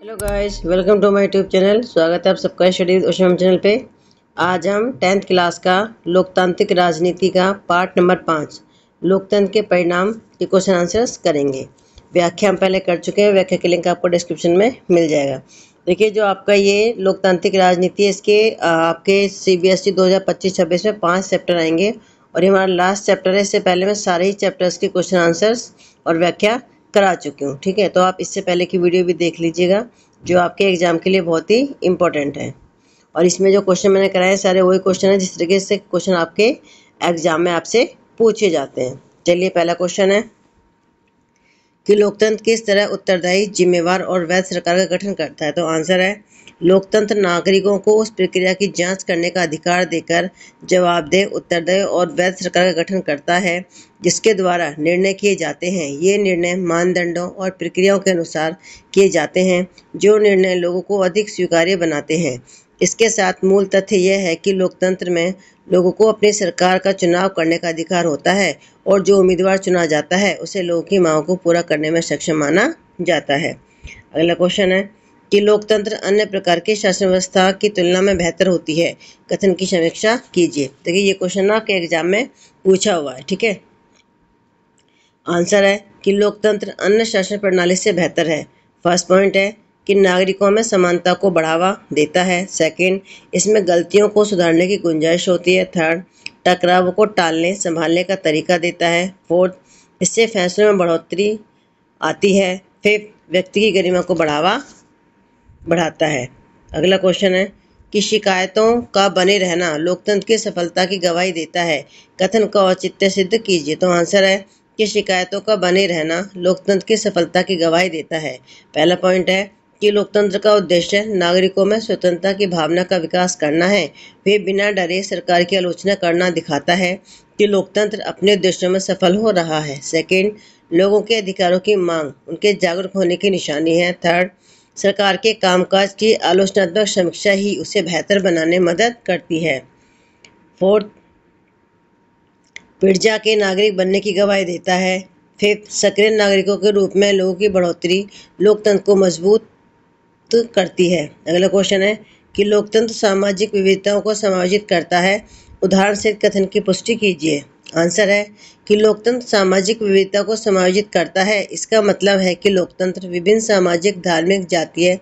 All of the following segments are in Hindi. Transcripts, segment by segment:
Hello guys, welcome to my YouTube channel. स्वागत है आप सबका स्टडी विद उषम चैनल पे। आज हम 10th क्लास का लोकतांत्रिक राजनीति का पार्ट नंबर 5 लोकतंत्र के परिणाम के क्वेश्चन आंसर्स करेंगे। व्याख्या हम पहले कर चुके हैं, व्याख्या के लिंक आपको डिस्क्रिप्शन में मिल जाएगा। देखिए, जो आपका ये लोकतांत्रिक राजनीति है, इसके आपके CBSE 2025-26 में 5 चैप्टर आएंगे और ये हमारा लास्ट चैप्टर है। इससे पहले मैं सारे ही चैप्टर्स के क्वेश्चन आंसर्स और व्याख्या करा चुकी हूँ। ठीक है, तो आप इससे पहले की वीडियो भी देख लीजिएगा, जो आपके एग्जाम के लिए बहुत ही इंपॉर्टेंट है। और इसमें जो क्वेश्चन मैंने कराए सारे वही क्वेश्चन है जिस तरीके से क्वेश्चन आपके एग्जाम में आपसे पूछे जाते हैं। चलिए, पहला क्वेश्चन है कि लोकतंत्र किस तरह उत्तरदायी, जिम्मेवार और वैध सरकार का गठन करता है। तो आंसर है, लोकतंत्र नागरिकों को उस प्रक्रिया की जांच करने का अधिकार देकर जवाबदेह, उत्तरदायी और वैध सरकार का गठन करता है जिसके द्वारा निर्णय किए जाते हैं। ये निर्णय मानदंडों और प्रक्रियाओं के अनुसार किए जाते हैं जो निर्णय लोगों को अधिक स्वीकार्य बनाते हैं। इसके साथ मूल तथ्य यह है कि लोकतंत्र में लोगों को अपनी सरकार का चुनाव करने का अधिकार होता है और जो उम्मीदवार चुना जाता है उसे लोगों की मांगों को पूरा करने में सक्षम माना जाता है। अगला क्वेश्चन है कि लोकतंत्र अन्य प्रकार की शासन व्यवस्था की तुलना में बेहतर होती है। कथन की समीक्षा कीजिए। देखिए, ये क्वेश्चन आपके एग्जाम में पूछा हुआ है। ठीक है, आंसर है कि लोकतंत्र अन्य शासन प्रणाली से बेहतर है। फर्स्ट पॉइंट है कि नागरिकों में समानता को बढ़ावा देता है। सेकंड, इसमें गलतियों को सुधारने की गुंजाइश होती है। थर्ड, टकराव को टालने संभालने का तरीका देता है। फोर्थ, इससे फैसलों में बढ़ोतरी आती है। फिफ्थ, व्यक्ति की गरिमा को बढ़ाता है। अगला क्वेश्चन है कि शिकायतों का बने रहना लोकतंत्र की सफलता की गवाही देता है। कथन का औचित्य सिद्ध कीजिए। तो आंसर है कि शिकायतों का बने रहना लोकतंत्र की सफलता की गवाही देता है। पहला पॉइंट है कि लोकतंत्र का उद्देश्य नागरिकों में स्वतंत्रता की भावना का विकास करना है। वे बिना डरे सरकार की आलोचना करना दिखाता है कि लोकतंत्र अपने उद्देश्यों में सफल हो रहा है। सेकंड, लोगों के अधिकारों की मांग उनके जागरूक होने की निशानी है। थर्ड, सरकार के कामकाज की आलोचनात्मक समीक्षा ही उसे बेहतर बनाने में मदद करती है। फोर्थ, पिर्जा के नागरिक बनने की गवाही देता है। फिफ्थ, सक्रिय नागरिकों के रूप में लोगों की बढ़ोतरी लोकतंत्र को मजबूत करती है। अगला क्वेश्चन है कि लोकतंत्र सामाजिक विविधताओं को समायोजित करता है। उदाहरण से कथन की पुष्टि कीजिए। आंसर है कि लोकतंत्र सामाजिक विविधता को समायोजित करता है। इसका मतलब है कि लोकतंत्र विभिन्न सामाजिक, धार्मिक, जातीय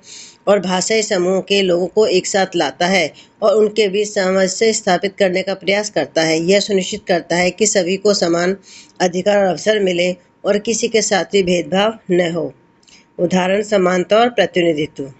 और भाषाई समूहों के लोगों को एक साथ लाता है और उनके बीच सामंजस्य स्थापित करने का प्रयास करता है। यह सुनिश्चित करता है कि सभी को समान अधिकार और अवसर मिले और किसी के साथ भी भेदभाव न हो। उदाहरण, समानता और प्रतिनिधित्व।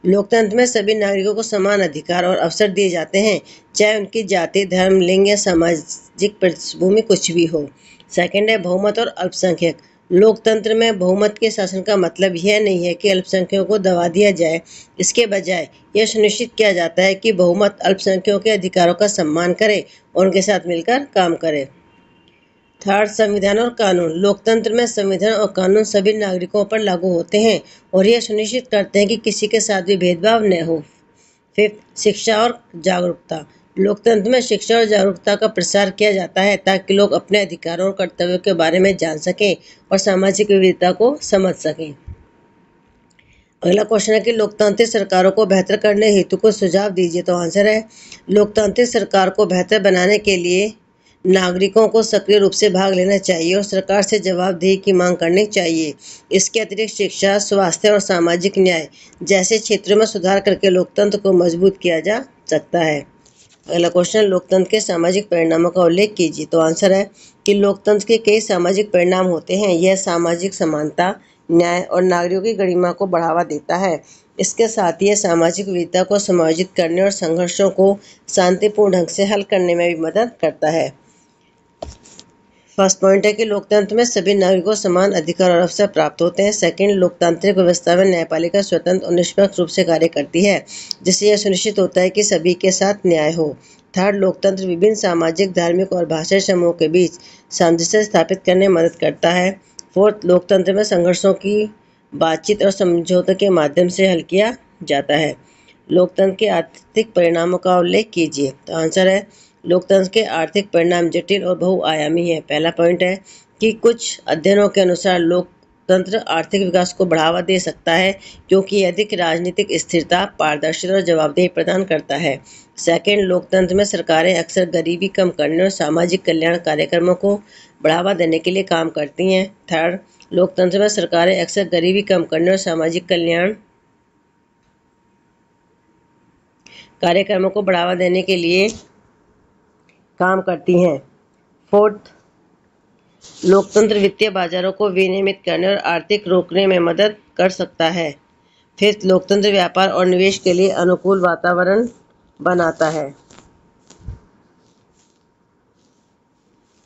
लोकतंत्र में सभी नागरिकों को समान अधिकार और अवसर दिए जाते हैं, चाहे उनकी जाति, धर्म, लिंग या सामाजिक पृष्ठभूमि कुछ भी हो। सेकंड है बहुमत और अल्पसंख्यक। लोकतंत्र में बहुमत के शासन का मतलब यह नहीं है कि अल्पसंख्यकों को दबा दिया जाए। इसके बजाय यह सुनिश्चित किया जाता है कि बहुमत अल्पसंख्यकों के अधिकारों का सम्मान करे और उनके साथ मिलकर काम करे। थर्ड, संविधान और कानून। लोकतंत्र में संविधान और कानून सभी नागरिकों पर लागू होते हैं और यह सुनिश्चित करते हैं कि किसी के साथ भी भेदभाव न हो। फिफ्थ, शिक्षा और जागरूकता। लोकतंत्र में शिक्षा और जागरूकता का प्रसार किया जाता है ताकि लोग अपने अधिकारों और कर्तव्यों के बारे में जान सकें और सामाजिक विविधता को समझ सकें। अगला क्वेश्चन है कि लोकतांत्रिक सरकारों को बेहतर करने हेतु को सुझाव दीजिए। तो आंसर है, लोकतांत्रिक सरकार को बेहतर बनाने के लिए नागरिकों को सक्रिय रूप से भाग लेना चाहिए और सरकार से जवाबदेही की मांग करनी चाहिए। इसके अतिरिक्त शिक्षा, स्वास्थ्य और सामाजिक न्याय जैसे क्षेत्रों में सुधार करके लोकतंत्र को मजबूत किया जा सकता है। अगला क्वेश्चन, लोकतंत्र के सामाजिक परिणामों का उल्लेख कीजिए। तो आंसर है कि लोकतंत्र के कई सामाजिक परिणाम होते हैं। यह सामाजिक समानता, न्याय और नागरिकों की गरिमा को बढ़ावा देता है। इसके साथ ही यह सामाजिक विविधता को समायोजित करने और संघर्षों को शांतिपूर्ण ढंग से हल करने में भी मदद करता है। फर्स्ट पॉइंट है कि लोकतंत्र में सभी नागरिकों को समान अधिकार और अवसर प्राप्त होते हैं। सेकंड, लोकतांत्रिक व्यवस्था में न्यायपालिका स्वतंत्र और निष्पक्ष रूप से कार्य करती है, जिससे यह सुनिश्चित होता है कि सभी के साथ न्याय हो। थर्ड, लोकतंत्र विभिन्न सामाजिक, धार्मिक और भाषाई समूहों के बीच सामंजस्य स्थापित करने में मदद करता है। फोर्थ, लोकतंत्र में संघर्षों की बातचीत और समझौते के माध्यम से हल किया जाता है। लोकतंत्र के आर्थिक परिणामों का उल्लेख कीजिए। तो आंसर है, लोकतंत्र के आर्थिक परिणाम जटिल और बहुआयामी है। पहला पॉइंट है कि कुछ अध्ययनों के अनुसार लोकतंत्र आर्थिक विकास को बढ़ावा दे सकता है क्योंकि यह अधिक राजनीतिक स्थिरता, पारदर्शिता और जवाबदेही प्रदान करता है। सेकंड, लोकतंत्र में सरकारें अक्सर गरीबी कम करने और सामाजिक कल्याण कार्यक्रमों को बढ़ावा देने के लिए काम करती हैं। थर्ड, लोकतंत्र में सरकारें अक्सर गरीबी कम करने और सामाजिक कल्याण कार्यक्रमों को बढ़ावा देने के लिए काम करती हैं। फोर्थ, लोकतंत्र वित्तीय बाजारों को विनियमित करने और आर्थिक रोकने में मदद कर सकता है। फिफ्थ, लोकतंत्र व्यापार और निवेश के लिए अनुकूल वातावरण बनाता है।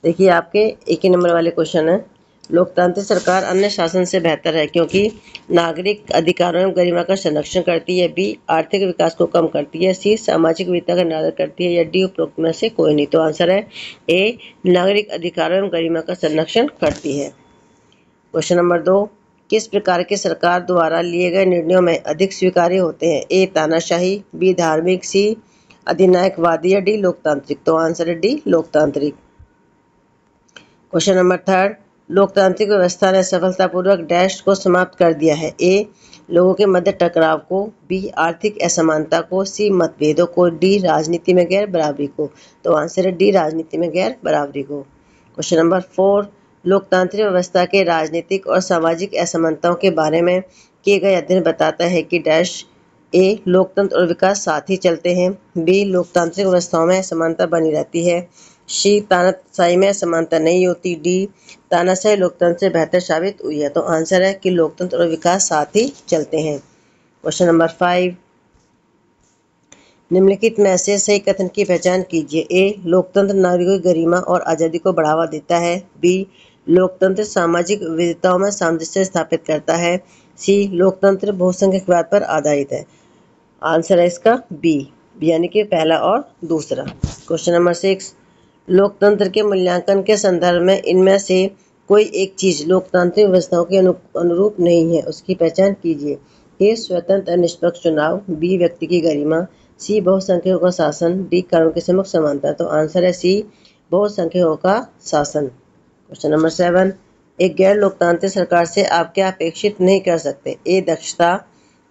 देखिए आपके एक ही नंबर वाले क्वेश्चन है, लोकतांत्रिक सरकार अन्य शासन से बेहतर है क्योंकि नागरिक अधिकारों एवं गरिमा का संरक्षण करती है। बी, आर्थिक विकास को कम करती है। सी, सामाजिक विविधता का निरादर करती है। या डी, उपरोक्त में से कोई नहीं। तो आंसर है ए, नागरिक अधिकारों एवं गरिमा का संरक्षण करती है। क्वेश्चन नंबर 2, किस प्रकार के सरकार द्वारा लिए गए निर्णयों में अधिक स्वीकार्य होते हैं? ए, तानाशाही, बी, धार्मिक, सी, अधिनायकवादी या डी, लोकतांत्रिक। तो आंसर है डी, लोकतांत्रिक। क्वेश्चन नंबर 3, लोकतांत्रिक व्यवस्था ने सफलतापूर्वक डैश को समाप्त कर दिया है। ए, लोगों के मध्य टकराव को। बी, आर्थिक असमानता को। सी, मतभेदों को। डी, राजनीति में गैर बराबरी को। तो आंसर है डी, राजनीति में गैर बराबरी को। क्वेश्चन नंबर 4, लोकतांत्रिक व्यवस्था के राजनीतिक और सामाजिक असमानताओं के बारे में किए गए अध्ययन बताता है कि डैश। ए, लोकतंत्र और विकास साथ ही चलते हैं। बी, लोकतांत्रिक व्यवस्थाओं में असमानता बनी रहती है। सी, तानाशाही में असमानता नहीं होती। डी, तानाशाही लोकतंत्र से बेहतर साबित हुई है। तो आंसर है कि लोकतंत्र और विकास साथ ही चलते हैं। क्वेश्चन नंबर 5, निम्नलिखित में से सही कथन की पहचान कीजिए। ए, लोकतंत्र नागरिकों की गरिमा और आज़ादी को बढ़ावा देता है। बी, लोकतंत्र सामाजिक विविधताओं में सामंजस्य स्थापित करता है। सी, लोकतंत्र बहुसंख्यकवाद पर आधारित है। आंसर है इसका बी, यानी कि पहला और दूसरा। क्वेश्चन नंबर 6, लोकतंत्र के मूल्यांकन के संदर्भ में इनमें से कोई एक चीज लोकतांत्रिक व्यवस्थाओं के अनुरूप नहीं है, उसकी पहचान कीजिए। ए, स्वतंत्र और निष्पक्ष चुनाव। बी, व्यक्ति की गरिमा। सी, बहुसंख्यकों का शासन। डी, कानून के सम्मुख समानता। तो आंसर है सी, बहुसंख्यकों का शासन। क्वेश्चन नंबर 7, एक गैर लोकतांत्रिक सरकार से आप क्या अपेक्षित नहीं कर सकते? ए, दक्षता।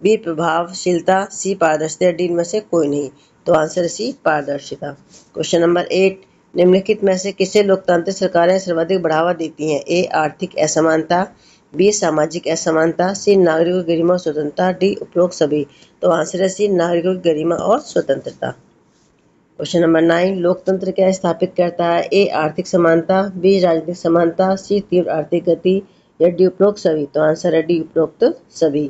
बी, प्रभावशीलता। सी, पारदर्शिता। डी में से कोई नहीं। तो आंसर है सी, पारदर्शिता। क्वेश्चन नंबर 8, निम्नलिखित में से किसे लोकतांत्रिक सरकारें सर्वाधिक बढ़ावा देती हैं? ए, आर्थिक असमानता। बी, सामाजिक असमानता। सी, नागरिकों की गरिमा और स्वतंत्रता। डी, उपरोक्त सभी। तो आंसर है सी, नागरिकों की गरिमा और स्वतंत्रता। क्वेश्चन नंबर 9, लोकतंत्र क्या स्थापित करता है? ए, आर्थिक समानता। बी, राजनीतिक समानता। सी, तीव्र आर्थिक गति। या डी, उपरोक्त सभी। तो आंसर है डी, उपरोक्त सभी।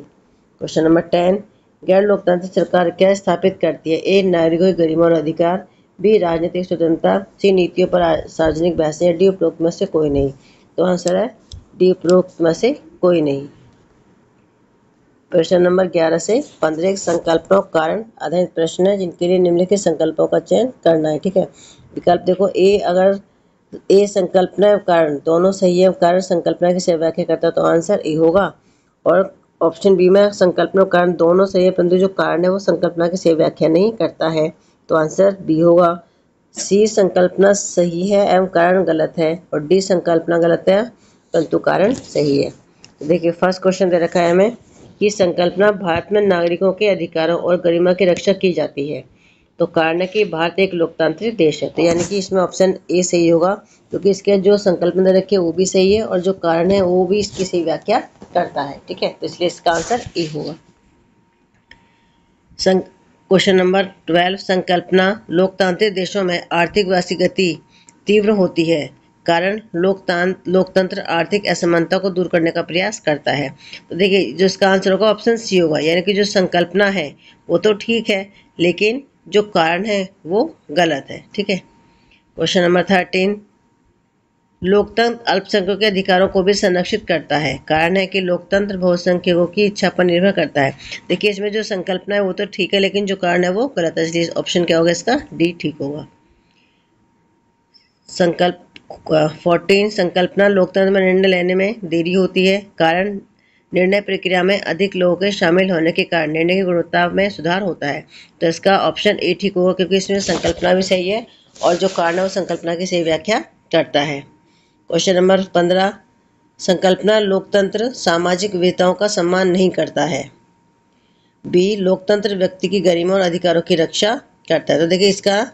क्वेश्चन नंबर 10, गैर लोकतांत्रिक सरकार क्या स्थापित करती है? ए, नागरिकों की गरिमा और अधिकार। बी, राजनीतिक स्वतंत्रता। सी, नीतियों पर सार्वजनिक बहसें। या डी, उपरोक्त में से कोई नहीं। तो आंसर है डी, उपरोक्त में से कोई नहीं। प्रश्न नंबर 11 से 15 संकल्पों कारण आधारित प्रश्न है जिनके लिए निम्नलिखित संकल्पों का चयन करना है। ठीक है, विकल्प देखो। ए, अगर ए संकल्पना कारण दोनों सही है, कारण संकल्पना की सही व्याख्या करता है, तो आंसर ए होगा। और ऑप्शन बी में संकल्पना कारण दोनों सही है परंतु जो कारण है वो संकल्पना की सही व्याख्या नहीं करता है, तो आंसर बी होगा। सी, संकल्पना सही है एवं कारण गलत है। और डी, संकल्पना गलत है परंतु कारण सही है। तो देखिए फर्स्ट क्वेश्चन दे रखा है हमें कि संकल्पना भारत में नागरिकों के अधिकारों और गरिमा की रक्षा की जाती है। तो कारण है कि भारत एक लोकतांत्रिक देश है, तो यानी कि इसमें ऑप्शन ए सही होगा क्योंकि इसके जो संकल्पना दे रखी है वो भी सही है और जो कारण है वो भी इसकी सही व्याख्या करता है। ठीक है, तो इसलिए इसका आंसर ए होगा। क्वेश्चन नंबर 12, संकल्पना लोकतांत्रिक देशों में आर्थिक विकास की गति तीव्र होती है, कारण लोकतंत्र आर्थिक असमानता को दूर करने का प्रयास करता है। तो देखिए जो इसका आंसर होगा ऑप्शन सी होगा, यानी कि जो संकल्पना है वो तो ठीक है लेकिन जो कारण है वो गलत है। ठीक है, क्वेश्चन नंबर 13, लोकतंत्र अल्पसंख्यकों के अधिकारों को भी संरक्षित करता है, कारण है कि लोकतंत्र बहुसंख्यकों की इच्छा पर निर्भर करता है। देखिए इसमें जो संकल्पना है वो तो ठीक है लेकिन जो कारण है वो गलत है, इसलिए ऑप्शन क्या होगा इसका डी ठीक होगा। संकल्प 14, संकल्पना लोकतंत्र में निर्णय लेने में देरी होती है, कारण निर्णय प्रक्रिया में अधिक लोगों के शामिल होने के कारण निर्णय की गुणवत्ता में सुधार होता है। तो इसका ऑप्शन ए ठीक होगा क्योंकि इसमें संकल्पना भी सही है और जो कारण है वो संकल्पना की सही व्याख्या करता है। क्वेश्चन नंबर 15, संकल्पना लोकतंत्र सामाजिक विविधताओं का सम्मान नहीं करता है। बी, लोकतंत्र व्यक्ति की गरिमा और अधिकारों की रक्षा करता है। तो देखिए इसका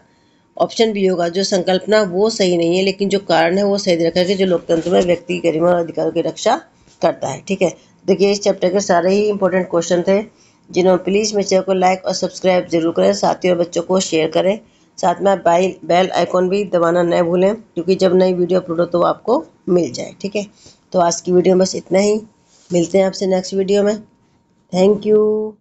ऑप्शन बी होगा, जो संकल्पना वो सही नहीं है लेकिन जो कारण है वो सही रखा है, जो लोकतंत्र में व्यक्ति की गरिमा और अधिकारों की रक्षा करता है। ठीक है, देखिए इस चैप्टर के सारे ही इंपॉर्टेंट क्वेश्चन थे, जिन्होंने प्लीज़ मेरे चैनल को लाइक और सब्सक्राइब जरूर करें, साथियों और बच्चों को शेयर करें। साथ में आप बेल आइकॉन भी दबाना न भूलें, क्योंकि जब नई वीडियो अपलोड हो तो वो आपको मिल जाए। ठीक है, तो आज की वीडियो में बस इतना ही, मिलते हैं आपसे नेक्स्ट वीडियो में। Thank you.